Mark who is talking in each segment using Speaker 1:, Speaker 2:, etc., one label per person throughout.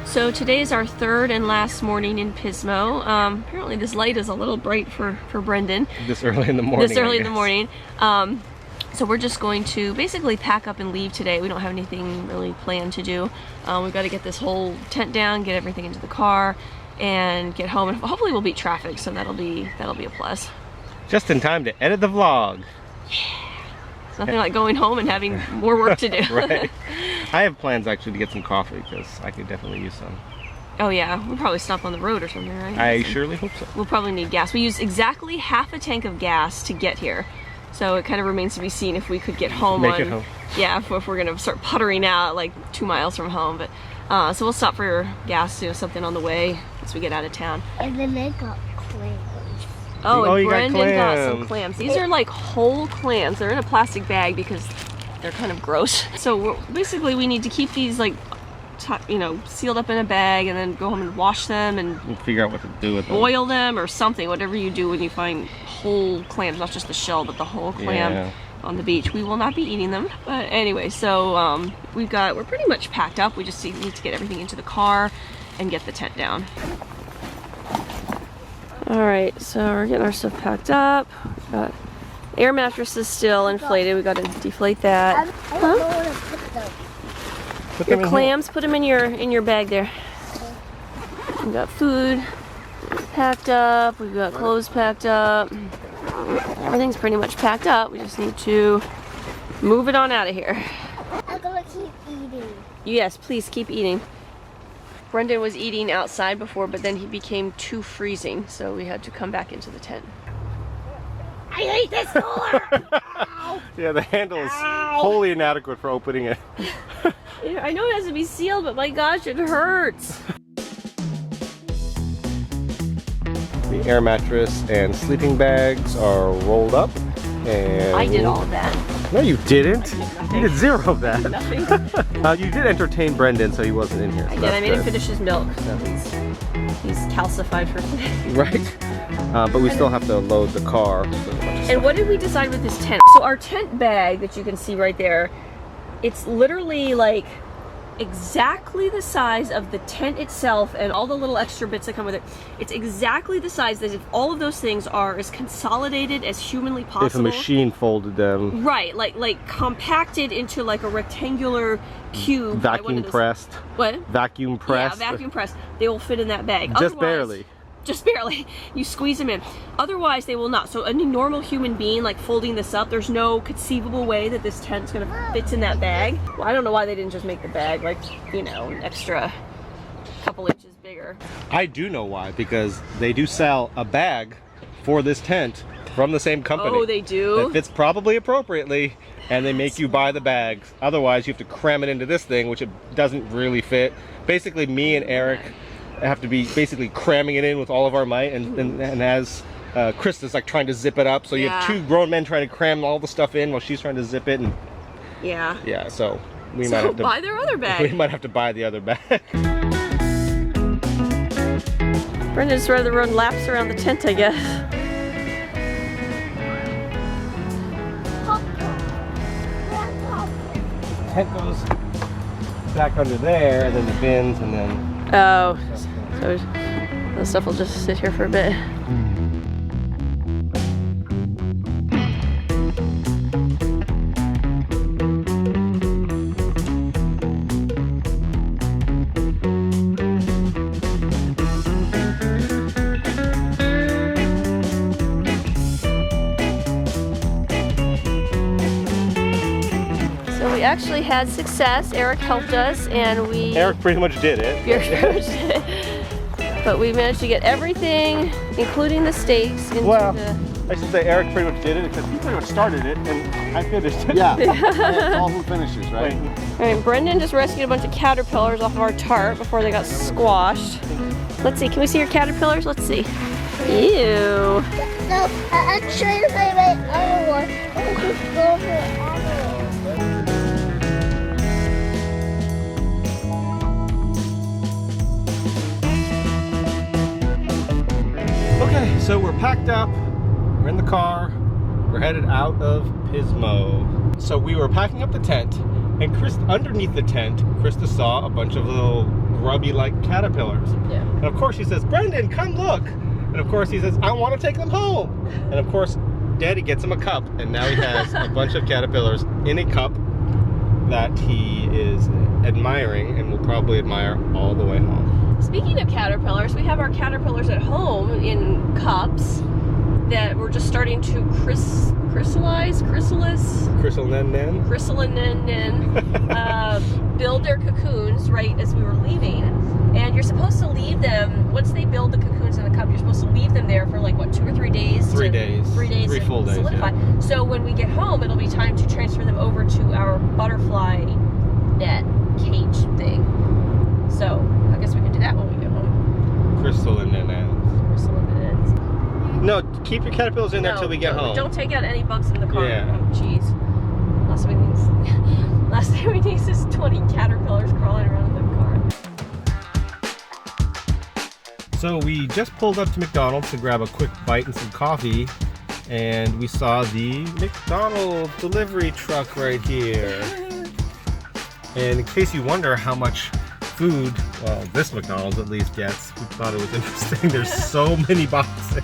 Speaker 1: So today is our third and last morning in Pismo. Apparently this light is a little bright for Brendan.
Speaker 2: This early in the morning.
Speaker 1: This early in the morning. So we're just going to basically pack up and leave today. We don't have anything really planned to do. We've got to get this whole tent down, get everything into the car, and get home. And hopefully we'll beat traffic, so that'll be a plus.
Speaker 2: Just in time to edit the vlog.
Speaker 1: Yeah. It's nothing like going home and having more work to do.
Speaker 2: Right. I have plans actually to get some coffee because I could definitely use some.
Speaker 1: Oh yeah, we'll probably stop on the road or something, right?
Speaker 2: I surely hope so.
Speaker 1: We'll probably need gas. We used exactly half a tank of gas to get here. So it kind of remains to be seen if we could get home.
Speaker 2: Make it home.
Speaker 1: Yeah, if we're gonna start puttering out like 2 miles from home. But so we'll stop for gas, do something on the way as we get out of town.
Speaker 3: And then they got clams.
Speaker 1: Oh, and
Speaker 2: you
Speaker 1: Brendan got some
Speaker 2: clams.
Speaker 1: clams. These are like whole clams. They're in a plastic bag because they're kind of gross. So basically we need to keep these like, you know, sealed up in a bag and then go home and wash them and
Speaker 2: We'll figure out what to do with them.
Speaker 1: boil them or something, whatever you do when you find whole clams, not just the shell, but the whole clam on the beach. We will not be eating them. But anyway, so we're pretty much packed up. We just need to get everything into the car and get the tent down. All right, so we're getting our stuff packed up. We've got air mattresses still inflated. We got to deflate that.
Speaker 3: I don't know where to put them.
Speaker 2: Put
Speaker 1: Your
Speaker 2: them in
Speaker 1: clams, put them in your bag there. We've got food packed up. We've got clothes packed up. Everything's pretty much packed up. We just need to move it on out of here.
Speaker 3: I'm gonna keep eating.
Speaker 1: Yes, please keep eating. Brendan was eating outside before, but then he became too freezing, so we had to come back into the tent.
Speaker 3: I hate this door!
Speaker 2: Yeah, the handle is wholly inadequate for opening it.
Speaker 1: I know it has to be sealed, but my gosh, it hurts.
Speaker 2: The air mattress and sleeping bags are rolled up. And
Speaker 1: I did all of that.
Speaker 2: No, you didn't.
Speaker 1: nothing.
Speaker 2: You did zero of that.
Speaker 1: Nothing.
Speaker 2: You did entertain Brendan, so he wasn't in here.
Speaker 1: I
Speaker 2: So
Speaker 1: did. I
Speaker 2: that's
Speaker 1: made him
Speaker 2: good.
Speaker 1: finish his milk, so he's calcified for today.
Speaker 2: Right. But we still have to load the car. So there's a bunch of
Speaker 1: And
Speaker 2: stuff.
Speaker 1: what did we decide with this tent? So our tent bag that you can see right there, it's literally like exactly the size of the tent itself and all the little extra bits that come with it. It's exactly the size that if all of those things are as consolidated as humanly possible.
Speaker 2: If a machine folded them.
Speaker 1: Right, like compacted into like a rectangular cube. by one
Speaker 2: Vacuum
Speaker 1: of those-
Speaker 2: pressed.
Speaker 1: What?
Speaker 2: Vacuum pressed.
Speaker 1: Yeah, vacuum pressed. They will fit in that bag.
Speaker 2: Just
Speaker 1: Otherwise-
Speaker 2: barely.
Speaker 1: Just barely. You squeeze them in. Otherwise, they will not. So any normal human being, like folding this up, there's no conceivable way that this tent's gonna fit in that bag. Well, I don't know why they didn't just make the bag like, you know, an extra couple inches bigger.
Speaker 2: I do know why, because they do sell a bag for this tent from the same company.
Speaker 1: Oh, they do?
Speaker 2: That fits probably appropriately, and they make you buy the bags. Otherwise, you have to cram it into this thing, which it doesn't really fit. Basically, me and Eric have to be basically cramming it in with all of our might, and as Krista's like trying to zip it up, so you have two grown men trying to cram all the stuff in while she's trying to zip it, and
Speaker 1: yeah,
Speaker 2: so we might
Speaker 1: So
Speaker 2: have to
Speaker 1: buy their other bag.
Speaker 2: We might have to buy the other bag.
Speaker 1: Brendan's rather run laps around the tent, I guess.
Speaker 2: Tent goes back under there, and then the bins, and then
Speaker 1: Oh, so the stuff will just sit here for a bit. So we actually had success. Eric helped us, and
Speaker 2: Eric pretty much did it.
Speaker 1: But we managed to get everything, including the stakes, into
Speaker 2: I should say Eric pretty much did it because he pretty much started it and I finished it.
Speaker 4: Yeah, it's all who finishes, right?
Speaker 1: All right, Brendan just rescued a bunch of caterpillars off of our tarp before they got squashed. Let's see, can we see your caterpillars? Let's see. Ew.
Speaker 3: No, I'm trying to find my other one. Let's just go for the other one.
Speaker 2: Okay, so we're packed up, we're in the car, we're headed out of Pismo. So we were packing up the tent, and underneath the tent, Krista saw a bunch of little grubby like caterpillars.
Speaker 1: Yeah.
Speaker 2: And of course she says, Brendan, come look. And of course he says, I want to take them home. And of course Daddy gets him a cup, and now he has a bunch of caterpillars in a cup that he is admiring and will probably admire all the way home.
Speaker 1: Speaking of caterpillars, we have our caterpillars at home in cups that we're just starting to chrysalis, build their cocoons right as we were leaving. And you're supposed to leave them, once they build the cocoons in the cup, you're supposed to leave them there for like, what, 2 or 3 days?
Speaker 2: 3 days.
Speaker 1: 3 days.
Speaker 2: 3 full days,
Speaker 1: solidify.
Speaker 2: yeah.
Speaker 1: So when we get home, it'll be time to transfer them over to our butterfly net cage thing. So I guess we can do that when we get home.
Speaker 2: Crystalline ends. No, keep your caterpillars in there till we get home.
Speaker 1: Don't take out any bugs in the car.
Speaker 2: Yeah.
Speaker 1: Oh, jeez. Last thing we need is 20 caterpillars crawling around the car.
Speaker 2: So we just pulled up to McDonald's to grab a quick bite and some coffee, and we saw the McDonald's delivery truck right here. And in case you wonder how much food, well, this McDonald's at least gets, we thought it was interesting. There's so many boxes.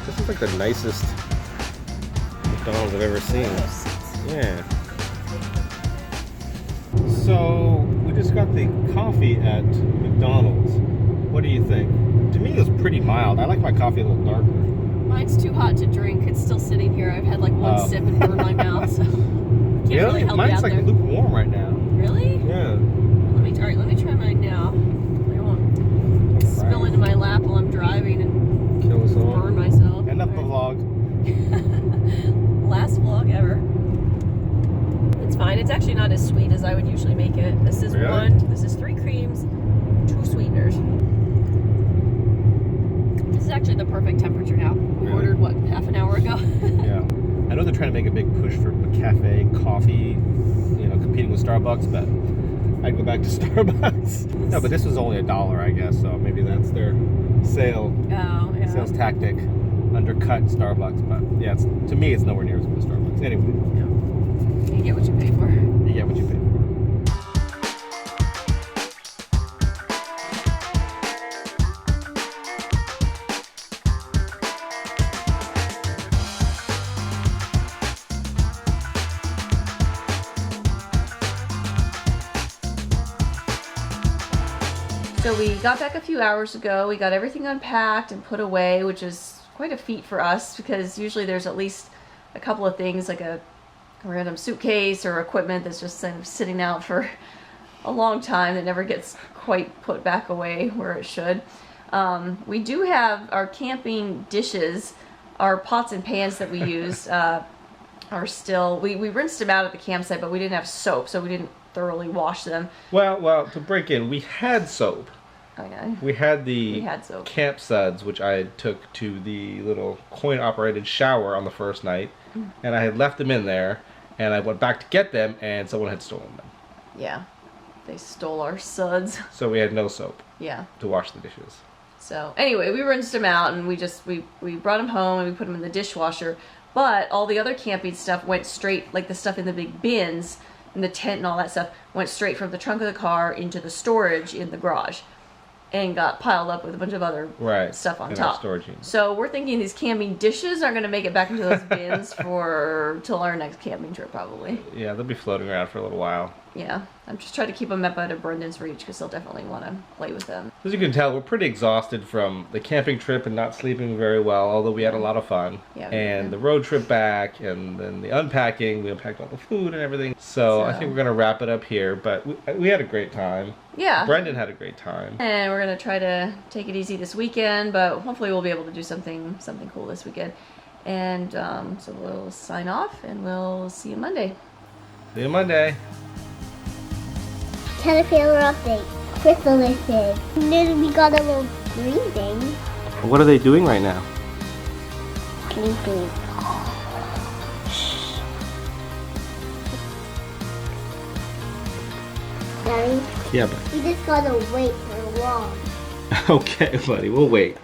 Speaker 2: This is like the nicest McDonald's I've ever seen. Yeah. So we just got the coffee at McDonald's. What do you think? To me, it was pretty mild. I like my coffee a little darker.
Speaker 1: Mine's too hot to drink. It's still sitting here. I've had like one sip and burned my mouth. So can't really help
Speaker 2: mine's
Speaker 1: you out
Speaker 2: like
Speaker 1: there.
Speaker 2: lukewarm right now.
Speaker 1: Really?
Speaker 2: Yeah.
Speaker 1: Let me try mine now. I won't spill into my lap while I'm driving and
Speaker 2: Kill us all.
Speaker 1: burn myself.
Speaker 2: End up the vlog.
Speaker 1: Last vlog ever. It's fine. It's actually not as sweet as I would usually make it. This is
Speaker 2: Really?
Speaker 1: This is 3 creams, 2 sweeteners. This is actually the perfect temperature now. We
Speaker 2: Really?
Speaker 1: ordered, what, half an hour ago?
Speaker 2: Yeah. I know they're trying to make a big push for cafe coffee, you know, competing with Starbucks, but I'd go back to Starbucks. No, but this was only $1, I guess, so maybe that's their sales tactic. Undercut Starbucks, but yeah, to me, it's nowhere near as good as Starbucks. Anyway.
Speaker 1: Yeah. You get what you pay for.
Speaker 2: You get what you pay for.
Speaker 1: So we got back a few hours ago. We got everything unpacked and put away, which is quite a feat for us because usually there's at least a couple of things like a random suitcase or equipment that's just kind of sitting out for a long time that never gets quite put back away where it should. We do have our camping dishes, our pots and pans that we use are still, we rinsed them out at the campsite, but we didn't have soap, so we didn't thoroughly wash them.
Speaker 2: Well, to break in, we had soap.
Speaker 1: Okay.
Speaker 2: We had
Speaker 1: soap.
Speaker 2: camp suds, which I took to the little coin-operated shower on the first night, and I had left them in there, and I went back to get them, and someone had stolen them.
Speaker 1: Yeah, they stole our suds.
Speaker 2: So we had no soap.
Speaker 1: Yeah.
Speaker 2: To wash the dishes.
Speaker 1: So anyway, we rinsed them out, and we brought them home and we put them in the dishwasher. But all the other camping stuff went straight, like the stuff in the big bins, and the tent and all that stuff went straight from the trunk of the car into the storage in the garage. And got piled up with a bunch of other stuff on top.
Speaker 2: Storage unit.
Speaker 1: So we're thinking these camping dishes aren't going to make it back into those bins till our next camping trip, probably.
Speaker 2: Yeah, they'll be floating around for a little while.
Speaker 1: Yeah, I'm just trying to keep them up out of Brendan's reach because he'll definitely want to play with them.
Speaker 2: As you can tell, we're pretty exhausted from the camping trip and not sleeping very well, although we had a lot of fun.
Speaker 1: Yeah,
Speaker 2: and the road trip back, and then the unpacking. We unpacked all the food and everything. So I think we're going to wrap it up here, but we had a great time.
Speaker 1: Yeah.
Speaker 2: Brendan had a great time.
Speaker 1: And we're going to try to take it easy this weekend, but hopefully we'll be able to do something cool this weekend. And so we'll sign off, and we'll see you Monday.
Speaker 2: See you Monday.
Speaker 3: Caterpillar update. Chrysalis. And then we got a little green thing.
Speaker 2: What are they doing right now?
Speaker 3: Sleeping. Daddy,
Speaker 2: Yeah, buddy.
Speaker 3: we just gotta wait for a while.
Speaker 2: Okay, buddy, we'll wait.